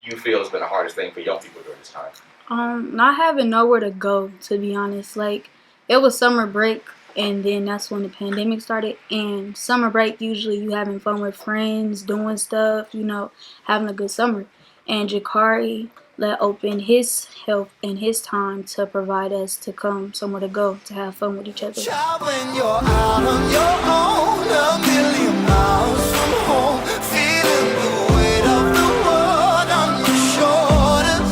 you feel has been the hardest thing for young people during this time? Not having nowhere to go, to be honest. Like, it was summer break, and then that's when the pandemic started. And summer break, usually you having fun with friends, doing stuff, having a good summer. And Jacarrie let open his help and his time to provide us to come somewhere to go to have fun with each other. Child, when you're out on your own, a million miles from home, feeling the weight of the world on your shoulders.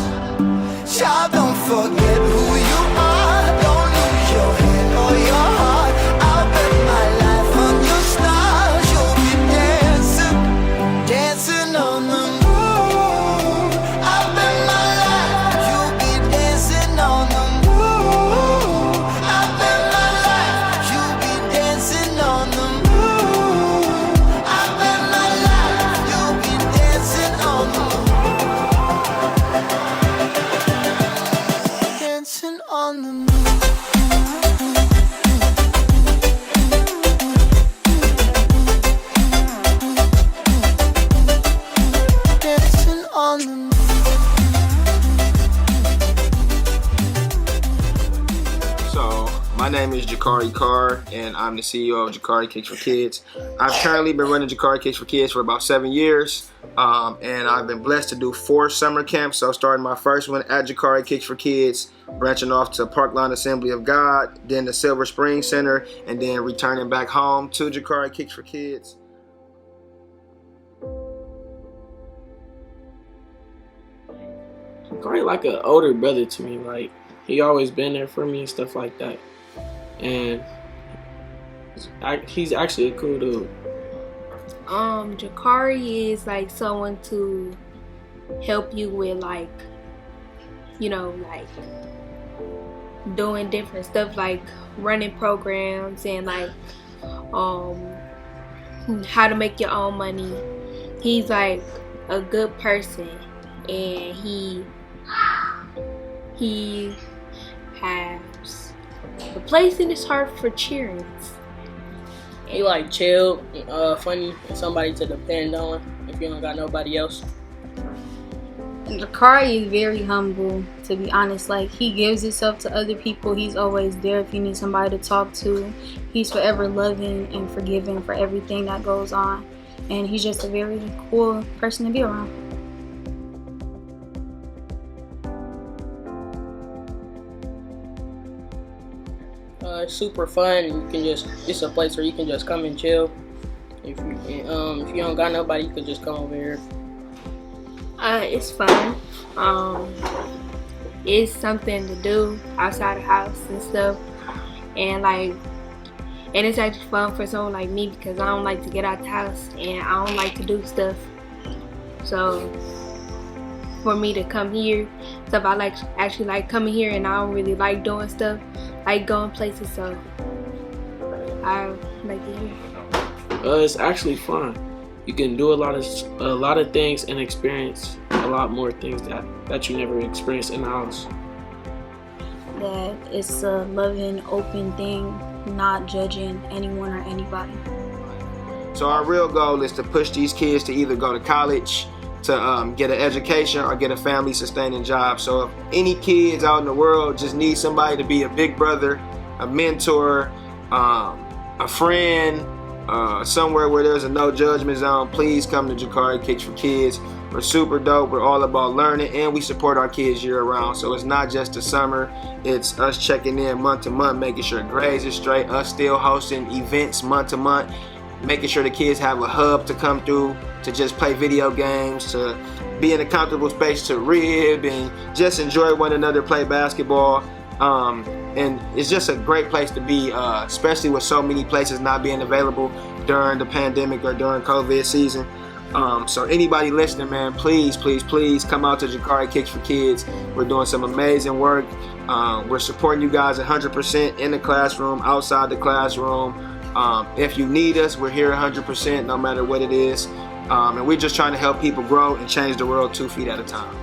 Child, don't forget who you are. Don't lose your head or your heart. I'll bet my life on your stars. You'll be dancing, dancing on the moon. I'll bet my life you'll be dancing on the moon. I'll bet my life you'll be dancing on the moon. I'll bet my life you'll be dancing on the moon. Dancing on the moon. Dancing on the moon. So, my name is Jacarrie Carr, and I'm the CEO of Jacarrie Kicks4Kids. I've currently been running Jacarrie Kicks4Kids for about 7 years, and I've been blessed to do 4 summer camps. So, starting my first one at Jacarrie Kicks4Kids, branching off to Parkland Assembly of God, then the Silver Spring Center, and then returning back home to Jacarrie Kicks4Kids. Jacarrie like an older brother to me. Like, he always been there for me and stuff like that. And he's actually a cool dude. Jacarrie is like someone to help you with like doing different stuff like running programs and like how to make your own money. He's like a good person, and he has a place in his heart for cheering. He like chill, funny, and somebody to depend on if you don't got nobody else. Jacarrie is very humble, to be honest. Like, he gives himself to other people. He's always there if you need somebody to talk to. He's forever loving and forgiving for everything that goes on. And he's just a very cool person to be around. It's super fun. You can it's a place where you can just come and chill. If you don't got nobody, you can just come over here. It's fun. It's something to do outside the house and stuff, and it's actually fun for someone like me because I don't like to get out the house and I don't like to do stuff. So for me to come here, stuff I actually like coming here, and I don't really like doing stuff, like going places. So I like it here. It's actually fun. You can do a lot of things and experience a lot more things that you never experienced in the house. That it's a loving, open thing, not judging anyone or anybody. So our real goal is to push these kids to either go to college, to get an education, or get a family sustaining job. So if any kids out in the world just need somebody to be a big brother, a mentor, a friend, somewhere where there's a no judgment zone, please come to Jacarrie Kicks4Kids. We're super dope. We're all about learning, and we support our kids year round. So it's not just the summer, it's us checking in month to month, making sure grades are straight, us still hosting events month to month, making sure the kids have a hub to come through to just play video games, to be in a comfortable space to rib and just enjoy one another, play basketball. And it's just a great place to be, especially with so many places not being available during the pandemic or during COVID season. So anybody listening, man, please come out to Jacarrie Kicks4Kids. We're doing some amazing work. We're supporting you guys 100% in the classroom, outside the classroom. If you need us, we're here 100%, no matter what it is. And we're just trying to help people grow and change the world 2 feet at a time.